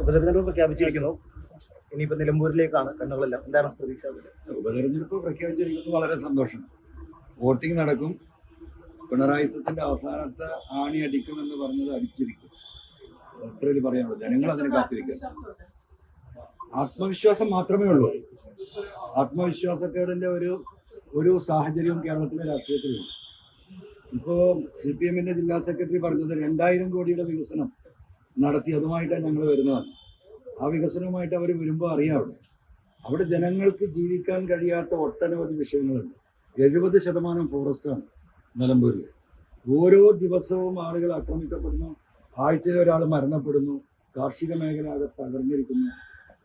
ഉപതെരഞ്ഞെടുപ്പ് പ്രഖ്യാപിച്ചിരിക്കുന്നു. ഇനിയിപ്പോ നിലമ്പൂരിലേക്കാണ് കണ്ണുകളെല്ലാം. എന്താണ് പ്രതീക്ഷ? ഉപതെരഞ്ഞെടുപ്പ് പ്രഖ്യാപിച്ചിരിക്കുന്നത് വളരെ സന്തോഷം. വോട്ടിംഗ് നടക്കും. പിണറായി സത്തിന്റെ അവസാനത്തെ ആണി അടിക്കുമെന്ന് പറഞ്ഞത് അടിച്ചിരിക്കും. അത്രയിൽ പറയാനുള്ളൂ. ജനങ്ങൾ അതിനെ കാത്തിരിക്കും. ആത്മവിശ്വാസം മാത്രമേ ഉള്ളൂ. ആത്മവിശ്വാസക്കേടിന്റെ ഒരു സാഹചര്യവും കേരളത്തിലെ രാഷ്ട്രീയത്തിലുണ്ട്. ഇപ്പോ CPM-ന്റെ ജില്ലാ സെക്രട്ടറി പറഞ്ഞത് 2000 കോടിയുടെ വികസനം നടത്തി, അതുമായിട്ടാണ് ഞങ്ങൾ വരുന്നതാണ്. ആ വികസനവുമായിട്ട് അവർ വരുമ്പോൾ അറിയാം, അവിടെ ജനങ്ങൾക്ക് ജീവിക്കാൻ കഴിയാത്ത ഒട്ടനവധി വിഷയങ്ങളുണ്ട്. 70% ഫോറസ്റ്റാണ് നിലമ്പൂരിൽ. ഓരോ ദിവസവും ആളുകൾ ആക്രമിക്കപ്പെടുന്നു, ആഴ്ചയിൽ ഒരാൾ മരണപ്പെടുന്നു, കാർഷിക മേഖല ആകെ തകർന്നിരിക്കുന്നു,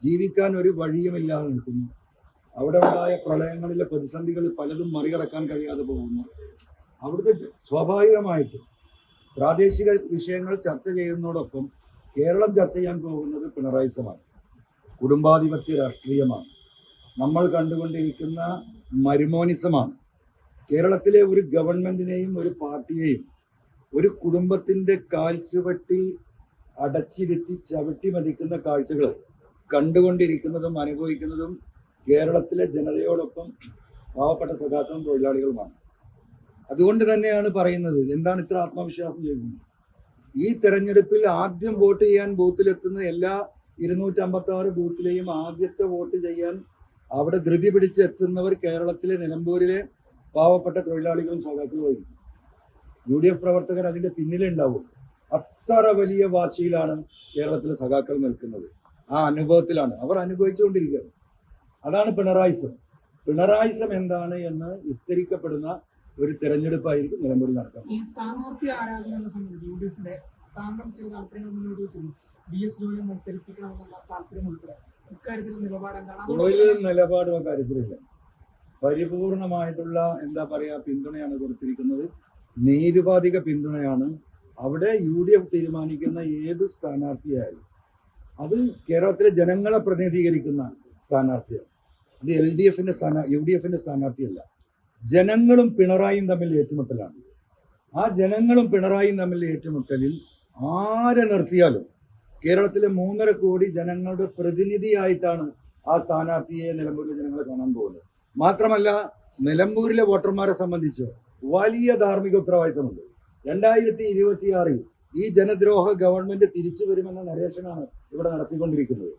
ജീവിക്കാൻ ഒരു വഴിയുമില്ലാതെ നിൽക്കുന്നു. അവിടെ ഉണ്ടായ പ്രളയങ്ങളിലെ പ്രതിസന്ധികൾ പലതും മറികടക്കാൻ കഴിയാതെ പോകുന്നു. അവിടുത്തെ സ്വാഭാവികമായിട്ട് പ്രാദേശിക വിഷയങ്ങൾ ചർച്ച ചെയ്യുന്നതോടൊപ്പം കേരളം ചർച്ച ചെയ്യാൻ പോകുന്നത് പിണറായിസമാണ്, കുടുംബാധിപത്യ രാഷ്ട്രീയമാണ്, നമ്മൾ കണ്ടുകൊണ്ടിരിക്കുന്ന മരുമോനിസമാണ്. കേരളത്തിലെ ഒരു ഗവൺമെന്റിനെയും ഒരു പാർട്ടിയെയും ഒരു കുടുംബത്തിന്റെ കാൽച്ചുവട്ടിൽ അടച്ചിരുത്തി ചവിട്ടി മതിക്കുന്ന കാഴ്ചകൾ കണ്ടുകൊണ്ടിരിക്കുന്നതും അനുഭവിക്കുന്നതും കേരളത്തിലെ ജനതയോടൊപ്പം പാവപ്പെട്ട സഖാക്കളും തൊഴിലാളികളുമാണ്. അതുകൊണ്ട് തന്നെയാണ് പറയുന്നത്, എന്താണ് ഇത്ര ആത്മവിശ്വാസം ചെയ്യുന്നത്? ഈ തെരഞ്ഞെടുപ്പിൽ ആദ്യം വോട്ട് ചെയ്യാൻ ബൂത്തിലെത്തുന്ന എല്ലാ 256 ബൂത്തിലെയും ആദ്യത്തെ വോട്ട് ചെയ്യാൻ അവിടെ ധൃതി പിടിച്ചെത്തുന്നവർ കേരളത്തിലെ നിലമ്പൂരിലെ പാവപ്പെട്ട തൊഴിലാളികളും സഖാക്കളുമായിരിക്കും. UDF പ്രവർത്തകർ അതിന്റെ പിന്നിലുണ്ടാവും. അത്ര വലിയ വാശിയിലാണ് കേരളത്തിലെ സഖാക്കൾ നിൽക്കുന്നത്. ആ അനുഭവത്തിലാണ് അവർ അനുഭവിച്ചുകൊണ്ടിരിക്കുന്നത്. അതാണ് പിണറായിസം. പിണറായിസം എന്താണ് എന്ന് വിസ്തരിക്കപ്പെടുന്ന ഒരു തെരഞ്ഞെടുപ്പായിരിക്കും നിലമ്പൂരിൽ നടക്കുന്നത്. ഈ സ്ഥാനാർത്ഥി ആരാധനയെ സംബന്ധിച്ച് UDF-ന്റെ താങ്കൾ ചില താല്പര്യങ്ങൾ മുന്നോട്ട് വെച്ചിരുന്നു. DS ജോയിയെ മത്സരിപ്പിക്കണമെന്നുള്ള താല്പര്യം ഉൾപ്പെടെ ഇക്കാര്യത്തിൽ നിലപാട് എന്താണ്? ഒരു നിലപാടും അക്കാര്യത്തിലില്ല. പരിപൂർണമായിട്ടുള്ള എന്താ പറയാ പിന്തുണയാണ് കൊടുത്തിരിക്കുന്നത്. നിരുപാധിക പിന്തുണയാണ്. അവിടെ UDF തീരുമാനിക്കുന്ന ഏത് സ്ഥാനാർത്ഥിയായാലും അത് കേരളത്തിലെ ജനങ്ങളെ പ്രതിനിധീകരിക്കുന്ന സ്ഥാനാർത്ഥിയാണ്. അത് UDF-ന്റെ സ്ഥാനാർത്ഥിയല്ല. ജനങ്ങളും പിണറായിയും തമ്മിൽ ഏറ്റുമുട്ടലാണ്. ആ ജനങ്ങളും പിണറായിയും തമ്മിൽ ഏറ്റുമുട്ടലിൽ ആരെ നിർത്തിയാലും കേരളത്തിലെ 3.5 കോടി ജനങ്ങളുടെ പ്രതിനിധിയായിട്ടാണ് ആ സ്ഥാനാർത്ഥിയെ നിലമ്പൂരിലെ ജനങ്ങളെ കാണാൻ പോകുന്നത്. മാത്രമല്ല, നിലമ്പൂരിലെ വോട്ടർമാരെ സംബന്ധിച്ച് വലിയ ധാർമ്മിക ഉത്തരവാദിത്തമുണ്ട്. 2026 ഈ ജനദ്രോഹ ഗവൺമെന്റ് തിരിച്ചു വരുമെന്ന നരേഷനാണ് ഇവിടെ നടത്തിക്കൊണ്ടിരിക്കുന്നത്.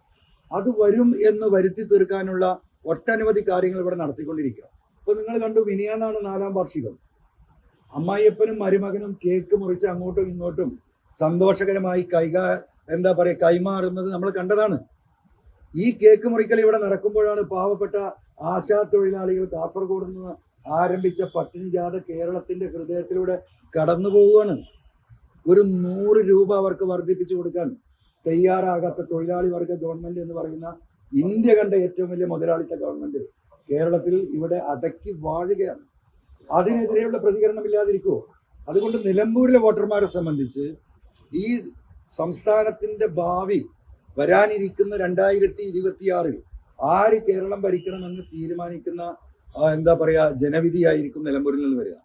അത് വരും എന്ന് വരുത്തി തീർക്കാനുള്ള ഒട്ടനവധി കാര്യങ്ങൾ ഇവിടെ നടത്തിക്കൊണ്ടിരിക്കുക. ഇപ്പൊ നിങ്ങൾ കണ്ടു, മിനിയാന്നാണ് 4ാം വാർഷികം. അമ്മായിയപ്പനും മരുമകനും കേക്ക് മുറിച്ച് അങ്ങോട്ടും ഇങ്ങോട്ടും സന്തോഷകരമായി കൈമാറുന്നത് നമ്മൾ കണ്ടതാണ്. ഈ കേക്ക് മുറിക്കൽ ഇവിടെ നടക്കുമ്പോഴാണ് പാവപ്പെട്ട ആശാ തൊഴിലാളികൾ കാസർഗോഡ് നിന്ന് ആരംഭിച്ച പട്ടിണി ജാഥ കേരളത്തിന്റെ ഹൃദയത്തിലൂടെ കടന്നു പോവുകയാണ്. ഒരു 100 രൂപ അവർക്ക് വർദ്ധിപ്പിച്ചു കൊടുക്കാൻ തയ്യാറാകാത്ത തൊഴിലാളി വർഗ ഗവൺമെന്റ് എന്ന് പറയുന്ന ഇന്ത്യ കണ്ട ഏറ്റവും വലിയ മുതലാളിത്ത ഗവൺമെന്റ് കേരളത്തിൽ ഇവിടെ അടക്കി വാഴുകയാണ്. അതിനെതിരെയുള്ള പ്രതികരണമില്ലാതിരിക്കുമോ? അതുകൊണ്ട് നിലമ്പൂരിലെ വോട്ടർമാരെ സംബന്ധിച്ച് ഈ സംസ്ഥാനത്തിന്റെ ഭാവി വരാനിരിക്കുന്ന 2026 ആര് കേരളം ഭരിക്കണമെന്ന് തീരുമാനിക്കുന്ന എന്താ പറയാ ജനവിധിയായിരിക്കും നിലമ്പൂരിൽ നിന്ന് വരിക.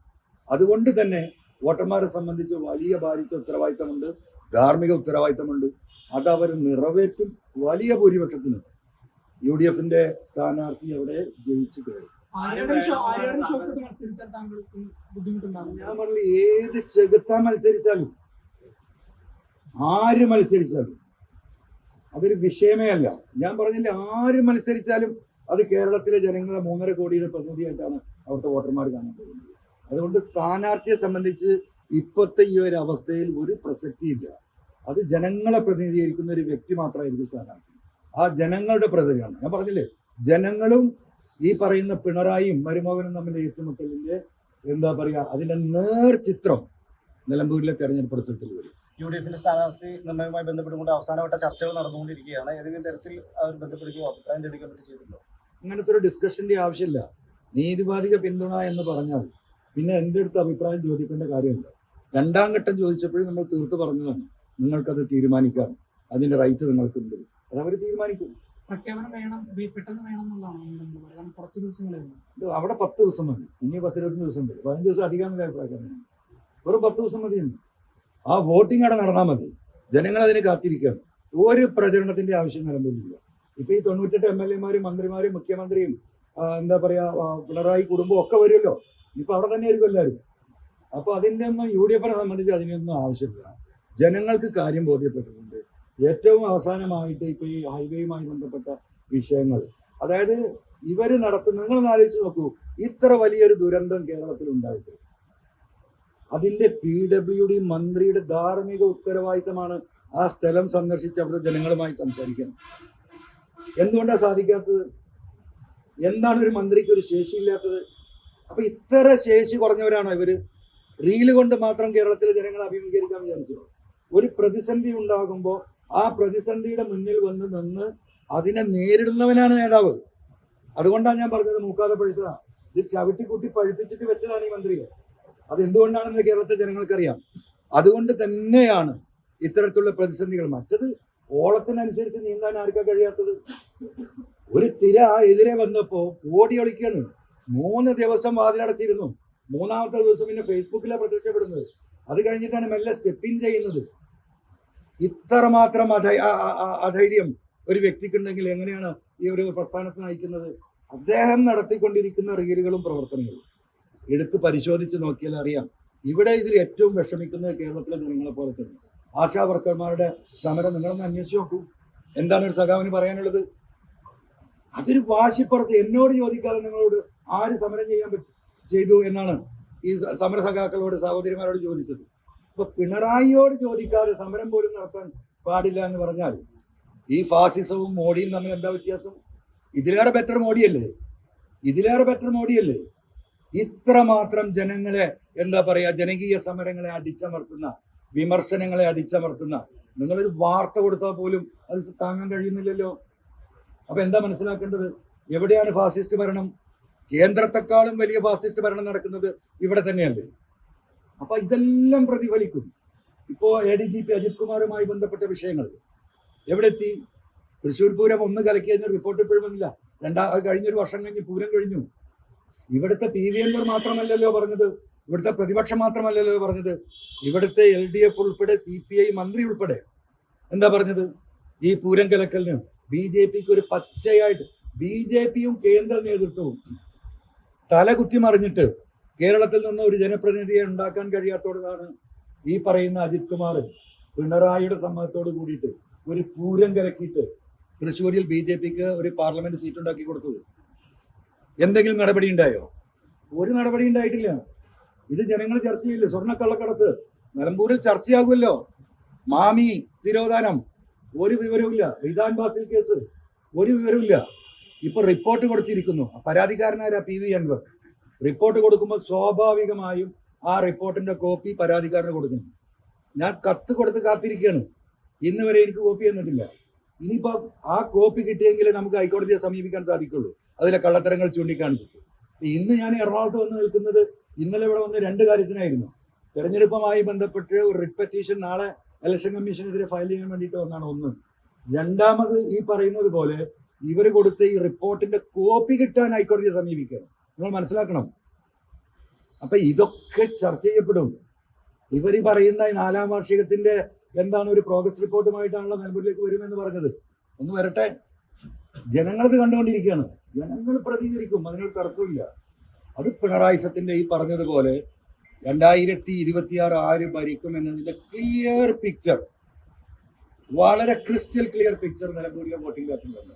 അതുകൊണ്ട് തന്നെ വോട്ടർമാരെ സംബന്ധിച്ച് വലിയ ഭാരിച്ച ഉത്തരവാദിത്തമുണ്ട്, ധാർമ്മിക ഉത്തരവാദിത്തമുണ്ട്. അതവർ നിറവേറ്റും. വലിയ ഭൂരിപക്ഷത്തിന് UDF-ന്റെ സ്ഥാനാർത്ഥി അവിടെ ജയിച്ചു കയറും. ഞാൻ പറഞ്ഞു, ഏത് ചെകുത്താൻ മത്സരിച്ചാലും ആര് മത്സരിച്ചാലും അതൊരു വിഷയമേ അല്ല. ഞാൻ പറഞ്ഞില്ല, ആര് മത്സരിച്ചാലും അത് കേരളത്തിലെ ജനങ്ങളെ 3.5 കോടിയുടെ പ്രതിനിധിയായിട്ടാണ് അവിടുത്തെ വോട്ടർമാർ കാണാൻ പോകുന്നത്. അതുകൊണ്ട് സ്ഥാനാർത്ഥിയെ സംബന്ധിച്ച് ഇപ്പോഴത്തെ ഈ ഒരു അവസ്ഥയിൽ ഒരു പ്രസക്തിയില്ല. അത് ജനങ്ങളെ പ്രതിനിധീകരിക്കുന്ന ഒരു വ്യക്തി മാത്രമായിരിക്കും സ്ഥാനാർത്ഥി. ആ ജനങ്ങളുടെ പ്രതിനിധിയാണ്. ഞാൻ പറഞ്ഞില്ലേ, ജനങ്ങളും ഈ പറയുന്ന പിണറായിയും മരുമകനും തമ്മിൽ ഏറ്റുമുട്ടലിന്റെ എന്താ പറയാ അതിന്റെ നേർചിത്രം നിലമ്പൂരിലെ തെരഞ്ഞെടുപ്പ് റിസൾട്ടിൽ വരും. UDF-ന്റെ സ്ഥാനാർത്ഥി നിർണ്ണയവുമായി ബന്ധപ്പെട്ടുകൊണ്ട് അവസാനവട്ട ചർച്ചകൾ നടന്നുകൊണ്ടിരിക്കുകയാണ്. ഏതെങ്കിലും തരത്തിൽ അവർ ബന്ധപ്പെടുകയോ അഭിപ്രായം ചോദിക്കാൻ പറ്റി ചെയ്തിട്ടുണ്ടോ? അങ്ങനത്തെ ഒരു ഡിസ്കഷന്റെ ആവശ്യമില്ല. നിരുപാധിക പിന്തുണ എന്ന് പറഞ്ഞാൽ പിന്നെ എൻ്റെ അടുത്ത് അഭിപ്രായം ചോദിക്കേണ്ട കാര്യമില്ല. 2ാം ഘട്ടം ചോദിച്ചപ്പോഴും നമ്മൾ തീർത്ത് പറഞ്ഞതാണ്, നിങ്ങൾക്കത് തീരുമാനിക്കാം, അതിന്റെ റൈറ്റ് നിങ്ങൾക്കുണ്ട്, അതവർ തീരുമാനിക്കും. പ്രഖ്യാപനം വേണം, പെട്ടെന്ന് വേണം എന്നുള്ളതാണ്. കുറച്ച് ദിവസങ്ങളേ ഉള്ളൂ. അവിടെ 10 ദിവസം മതി. ഇനി 10-20 ദിവസം ഉണ്ട്. 15 ദിവസം അധികം അഭിപ്രായം. വെറും 10 ദിവസം മതി. ആ വോട്ടിംഗ് അവിടെ നടന്നാൽ മതി. ജനങ്ങൾ അതിനെ കാത്തിരിക്കുകയാണ്. ഒരു പ്രചരണത്തിന്റെ ആവശ്യം നിലവിലില്ല. ഇപ്പൊ ഈ 98 MLA-മാരും മന്ത്രിമാരും മുഖ്യമന്ത്രിയും എന്താ പറയാ പിണറായി കുടുംബം ഒക്കെ വരുമല്ലോ. ഇപ്പൊ അവിടെ തന്നെ ആയിരിക്കും എല്ലാവരും. അപ്പൊ അതിന്റെ ഒന്നും UDF-നെ സംബന്ധിച്ച് അതിനൊന്നും ആവശ്യമില്ല. ജനങ്ങൾക്ക് കാര്യം ബോധ്യപ്പെട്ടിട്ടുണ്ട്. ഏറ്റവും അവസാനമായിട്ട് ഇപ്പൊ ഈ ഹൈവേയുമായി ബന്ധപ്പെട്ട വിഷയങ്ങൾ, അതായത് ഇവര് നടത്തുന്ന, നിങ്ങളൊന്ന് ആലോചിച്ച് നോക്കൂ, ഇത്ര വലിയൊരു ദുരന്തം കേരളത്തിൽ ഉണ്ടായിട്ട് അതിന്റെ PWD മന്ത്രിയുടെ ധാർമ്മിക ഉത്തരവാദിത്തമാണ് ആ സ്ഥലം സന്ദർശിച്ച് അവിടുത്തെ ജനങ്ങളുമായി സംസാരിക്കാൻ. എന്തുകൊണ്ടാണ് സാധിക്കാത്തത്? എന്താണ് ഒരു മന്ത്രിക്ക് ഒരു ശേഷിയില്ലാത്തത്? അപ്പൊ ഇത്ര ശേഷി കുറഞ്ഞവരാണോ ഇവര്? റീല് കൊണ്ട് മാത്രം കേരളത്തിലെ ജനങ്ങളെ അഭിമുഖീകരിക്കാൻ വിചാരിച്ചു? ഒരു പ്രതിസന്ധി ഉണ്ടാകുമ്പോൾ ആ പ്രതിസന്ധിയുടെ മുന്നിൽ വന്ന് നിന്ന് അതിനെ നേരിടുന്നവനാണ് നേതാവ്. അതുകൊണ്ടാണ് ഞാൻ പറഞ്ഞത് മൂക്കാതെ പഴുത്തതാ. ഇത് ചവിട്ടിക്കുട്ടി പഴുപ്പിച്ചിട്ട് വെച്ചതാണ് ഈ മന്ത്രിയെ. അത് എന്തുകൊണ്ടാണെന്ന് കേരളത്തിലെ ജനങ്ങൾക്കറിയാം. അതുകൊണ്ട് തന്നെയാണ് ഇത്തരത്തിലുള്ള പ്രതിസന്ധികൾ. മറ്റത് ഓളത്തിനനുസരിച്ച് നീന്താൻ ആർക്കാ കഴിയാത്തത്? ഒരു തിര എതിരെ വന്നപ്പോ ഓടി ഒളിക്കാണ്. 3 ദിവസം വാതിലടച്ചിരുന്നു. 3-ാമത്തെ ദിവസം പിന്നെ ഫേസ്ബുക്കിലാണ് പ്രത്യക്ഷപ്പെടുന്നത്. അത് കഴിഞ്ഞിട്ടാണ് മെല്ലെ സ്റ്റെപ്പിൻ ചെയ്യുന്നത്. ഇത്രമാത്രം അധൈര്യം ഒരു വ്യക്തിക്കുണ്ടെങ്കിൽ എങ്ങനെയാണ് ഈ ഒരു പ്രസ്ഥാനത്തെ നയിക്കുന്നത്? അദ്ദേഹം നടത്തിക്കൊണ്ടിരിക്കുന്ന റീലുകളും പ്രവർത്തനങ്ങളും എടുത്ത് പരിശോധിച്ച് നോക്കിയാൽ അറിയാം. ഇവിടെ ഇതിൽ ഏറ്റവും വിഷമിക്കുന്നത് കേരളത്തിലെ ജനങ്ങളെ പോലെ തന്നെ. ആശാ വർക്കർമാരുടെ സമരം നിങ്ങളൊന്ന് അന്വേഷിച്ച് നോക്കൂ. എന്താണ് ഒരു സഖാവിന് പറയാനുള്ളത്? അതൊരു വാശിപ്പുറത്ത് എന്നോട് ചോദിക്കാതെ നിങ്ങളോട് ആര് സമരം ചെയ്തു എന്നാണ് ഈ സമര സഖാക്കളോട്, സഹോദരിമാരോട് ചോദിച്ചത്. ഇപ്പൊ പിണറായിയോട് ചോദിക്കാതെ സമരം പോലും നടത്താൻ പാടില്ല എന്ന് പറഞ്ഞാൽ ഈ ഫാസിസവും മോഡിയും തമ്മിൽ എന്താ വ്യത്യാസം? ഇതിലേറെ ബെറ്റർ മോഡിയല്ലേ? ഇത്രമാത്രം ജനങ്ങളെ എന്താ പറയാ, ജനകീയ സമരങ്ങളെ അടിച്ചമർത്തുന്ന, വിമർശനങ്ങളെ അടിച്ചമർത്തുന്ന നിങ്ങളൊരു വാർത്ത കൊടുത്താൽ പോലും അത് താങ്ങാൻ കഴിയുന്നില്ലല്ലോ. അപ്പൊ എന്താ മനസ്സിലാക്കേണ്ടത്? എവിടെയാണ് ഫാസിസ്റ്റ് ഭരണം? കേന്ദ്രത്തെക്കാളും വലിയ ഫാസിസ്റ്റ് ഭരണം നടക്കുന്നത് ഇവിടെ തന്നെയല്ലേ? അപ്പൊ ഇതെല്ലാം പ്രതിഫലിക്കും. ഇപ്പോ ADGP അജിത് കുമാറുമായി ബന്ധപ്പെട്ട വിഷയങ്ങൾ എവിടെ എത്തി? തൃശ്ശൂർ പൂരം ഒന്ന് കലക്കിയതിന് റിപ്പോർട്ട് ഇപ്പോഴും വന്നില്ല. കഴിഞ്ഞൊരു വർഷം കഴിഞ്ഞ് പൂരം കഴിഞ്ഞു. ഇവിടുത്തെ PV Anwar മാത്രമല്ലല്ലോ പറഞ്ഞത്, ഇവിടുത്തെ പ്രതിപക്ഷം മാത്രമല്ലല്ലോ പറഞ്ഞത്, ഇവിടുത്തെ LDF ഉൾപ്പെടെ CPI മന്ത്രി ഉൾപ്പെടെ എന്താ പറഞ്ഞത്? ഈ പൂരം കലക്കലിന് BJPക്ക് ഒരു പച്ചയായിട്ട് BJPയും കേന്ദ്ര നേതൃത്വവും തല കുത്തിമറിഞ്ഞിട്ട് കേരളത്തിൽ നിന്ന് ഒരു ജനപ്രതിനിധിയെ ഉണ്ടാക്കാൻ കഴിയാത്തോടാണ് ഈ പറയുന്ന അജിത് കുമാർ പിണറായിയുടെ സമ്മതത്തോട് കൂടിയിട്ട് ഒരു പൂരം കലക്കിയിട്ട് തൃശ്ശൂരിൽ BJPക്ക് ഒരു പാർലമെന്റ് സീറ്റ് ഉണ്ടാക്കി കൊടുത്തത്. എന്തെങ്കിലും നടപടി ഉണ്ടായോ? ഒരു നടപടി ഉണ്ടായിട്ടില്ല. ഇത് ജനങ്ങൾ ചർച്ച ചെയ്യില്ല. സ്വർണ്ണക്കള്ളക്കടത്ത് നിലമ്പൂരിൽ ചർച്ചയാകുമല്ലോ. മാമി തിരോധാനം ഒരു വിവരവുമില്ല. റിദാൻ ബാസിൽ കേസ് ഒരു വിവരവുമില്ല. ഇപ്പൊ റിപ്പോർട്ട് കൊടുത്തിരിക്കുന്നു. പരാതിക്കാരനായ PV Anwar റിപ്പോർട്ട് കൊടുക്കുമ്പോൾ സ്വാഭാവികമായും ആ റിപ്പോർട്ടിന്റെ കോപ്പി പരാതിക്കാരന് കൊടുക്കണം. ഞാൻ കത്ത് കൊടുത്ത് കാത്തിരിക്കുകയാണ്. ഇന്ന് വരെ എനിക്ക് കോപ്പി തന്നിട്ടില്ല. ഇനിയിപ്പോ ആ കോപ്പി കിട്ടിയെങ്കിലേ നമുക്ക് ഹൈക്കോടതിയെ സമീപിക്കാൻ സാധിക്കുള്ളൂ, അതിലെ കള്ളത്തരങ്ങൾ ചൂണ്ടിക്കാണിച്ചിട്ട്. ഇന്ന് ഞാൻ എറണാകുളത്ത് വന്ന് നിൽക്കുന്നത് ഇന്നലെ ഇവിടെ വന്ന് 2 കാര്യത്തിനായിരുന്നു. തെരഞ്ഞെടുപ്പുമായി ബന്ധപ്പെട്ട് ഒരു റിട്ട് പെറ്റീഷൻ നാളെ ഇലക്ഷൻ കമ്മീഷനെതിരെ ഫയൽ ചെയ്യാൻ വേണ്ടിയിട്ട് വന്നാണ് ഒന്ന്. രണ്ടാമത് ഈ പറയുന്നത് പോലെ ഇവർ കൊടുത്ത ഈ റിപ്പോർട്ടിന്റെ കോപ്പി കിട്ടാൻ ഹൈക്കോടതിയെ സമീപിക്കണം. നിങ്ങൾ മനസ്സിലാക്കണം. അപ്പൊ ഇതൊക്കെ ചർച്ച ചെയ്യപ്പെടും. ഇവർ ഈ പറയുന്ന 4ാം വാർഷികത്തിന്റെ എന്താണ് ഒരു പ്രോഗ്രസ് റിപ്പോർട്ടുമായിട്ടാണല്ലോ നിലമ്പൂരിലേക്ക് വരുമെന്ന് പറഞ്ഞത്. ഒന്ന് വരട്ടെ. ജനങ്ങളത് കണ്ടുകൊണ്ടിരിക്കുകയാണ്. ജനങ്ങൾ പ്രതികരിക്കും, അതിനൊരു തർക്കമില്ല. അത് പിണറായി സത്തിന്റെ ഈ പറഞ്ഞതുപോലെ 2026 ആര് ഭരിക്കും എന്നതിന്റെ ക്ലിയർ പിക്ചർ, വളരെ ക്രിസ്റ്റൽ ക്ലിയർ പിക്ചർ നിലമ്പൂരിലെ വോട്ടിംഗ് പാറ്റേണിലുണ്ട്.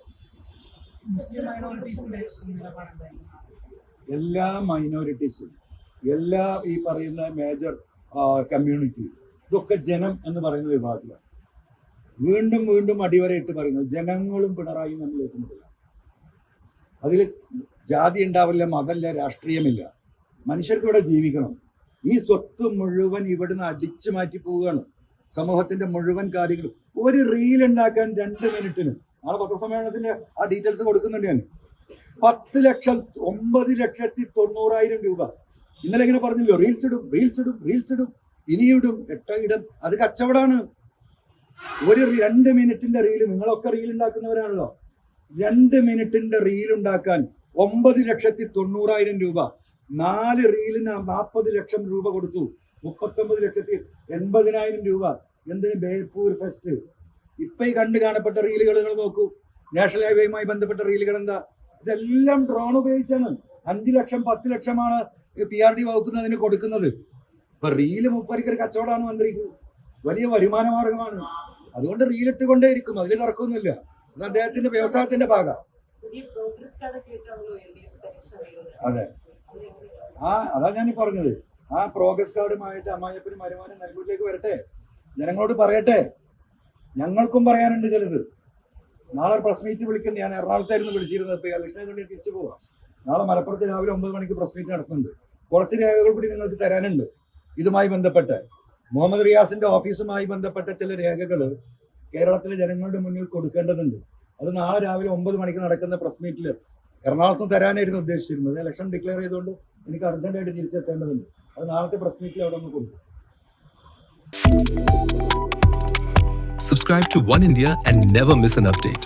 എല്ലാ മൈനോറിറ്റീസും, എല്ലാ ഈ പറയുന്ന മേജർ കമ്മ്യൂണിറ്റി, ഇതൊക്കെ ജനം എന്ന് പറയുന്ന വിഭാഗത്തിലാണ്. വീണ്ടും വീണ്ടും അടിവരയിട്ട് പറയുന്നത് ജനങ്ങളും പിണറായിയും തമ്മിൽ ഏറ്റുമുട്ടില്ല. അതിൽ ജാതി ഉണ്ടാവില്ല, മതമില്ല, രാഷ്ട്രീയമില്ല. മനുഷ്യർക്ക് ഇവിടെ ജീവിക്കണം. ഈ സ്വത്ത് മുഴുവൻ ഇവിടുന്ന് അടിച്ചു മാറ്റി പോവുകയാണ്. സമൂഹത്തിന്റെ മുഴുവൻ കാര്യങ്ങളും ഒരു റീൽ ഉണ്ടാക്കാൻ 2 മിനിറ്റിന്, നാളെ പത്രസമ്മേളനത്തിന്റെ ആ ഡീറ്റെയിൽസ് കൊടുക്കുന്നുണ്ട് ഞാൻ. 10 ലക്ഷം 9,90,000 രൂപ. ഇന്നലെ ഇങ്ങനെ പറഞ്ഞല്ലോ, റീൽസ് ഇടും ഇനിയിടും ഇടും. അത് കച്ചവടമാണ്. ഒരു 2 മിനിറ്റിന്റെ റീല്, നിങ്ങളൊക്കെ റീൽ ഉണ്ടാക്കുന്നവരാണല്ലോ. 2 മിനിറ്റിന്റെ റീൽ ഉണ്ടാക്കാൻ 9,90,000 രൂപ. 4 റീലിന് 40 ലക്ഷം രൂപ കൊടുത്തു. 39,80,000 രൂപ. എന്തിന്? ബേപ്പൂർ ഫെസ്റ്റ്. ഇപ്പൊ ഈ കാണപ്പെട്ട റീലുകൾ നിങ്ങൾ നോക്കൂ. നാഷണൽ ഹൈവേയുമായി ബന്ധപ്പെട്ട റീലുകൾ എന്താ? ഇതെല്ലാം ഡ്രോൺ ഉപയോഗിച്ചാണ്. 5 ലക്ഷം 10 ലക്ഷമാണ് PRD വകുപ്പ് അതിന് കൊടുക്കുന്നത്. ഇപ്പൊ റീല് മുപ്പരിക്കൽ കച്ചവടമാണ് മന്ത്രിക്ക്, വലിയ വരുമാന മാർഗമാണ്. അതുകൊണ്ട് റീലിട്ടുകൊണ്ടേയിരിക്കും, അതിൽ തർക്കമൊന്നുമില്ല. അത് അദ്ദേഹത്തിന്റെ വ്യവസായത്തിന്റെ ഭാഗം. അതെ, അതാ ഞാൻ പറഞ്ഞത്. ആ പ്രോഗ്രസ് കാർഡുമായിട്ട് അമ്മായിയപ്പന് വരുമാനം നൽകൂരിലേക്ക് വരട്ടെ, ജനങ്ങളോട് പറയട്ടെ. ഞങ്ങൾക്കും പറയാനുണ്ട് ചിലത്. നാളെ പ്രസ് മീറ്റ് വിളിക്കുന്നത്, ഞാൻ എറണാകുളത്തായിരുന്നു വിളിച്ചിരുന്നത്, ഇപ്പൊ ഇലക്ഷനെ വേണ്ടി തിരിച്ചു പോവാം. നാളെ മലപ്പുറത്ത് രാവിലെ 9 മണിക്ക് പ്രസ് മീറ്റ് നടത്തുന്നുണ്ട്. കുറച്ച് രേഖകൾ കൂടി നിങ്ങൾക്ക് തരാനുണ്ട് ഇതുമായി ബന്ധപ്പെട്ട്. മുഹമ്മദ് റിയാസിന്റെ ഓഫീസുമായി ബന്ധപ്പെട്ട ചില രേഖകൾ കേരളത്തിലെ ജനങ്ങളുടെ മുന്നിൽ കൊടുക്കേണ്ടതുണ്ട്. അത് നാളെ രാവിലെ 9 മണിക്ക് നടക്കുന്ന പ്രസ് മീറ്റിൽ എറണാകുളത്തും തരാനായിരുന്നു ഉദ്ദേശിച്ചിരുന്നത്. ഇലക്ഷൻ ഡിക്ലെയർ ചെയ്തുകൊണ്ട് എനിക്ക് അർജന്റായിട്ട് തിരിച്ചെത്തേണ്ടതുണ്ട്. അത് നാളത്തെ പ്രസ് മീറ്റിൽ അവിടെ ഒന്ന് കൊടുക്കും. Subscribe to One India and never miss an update.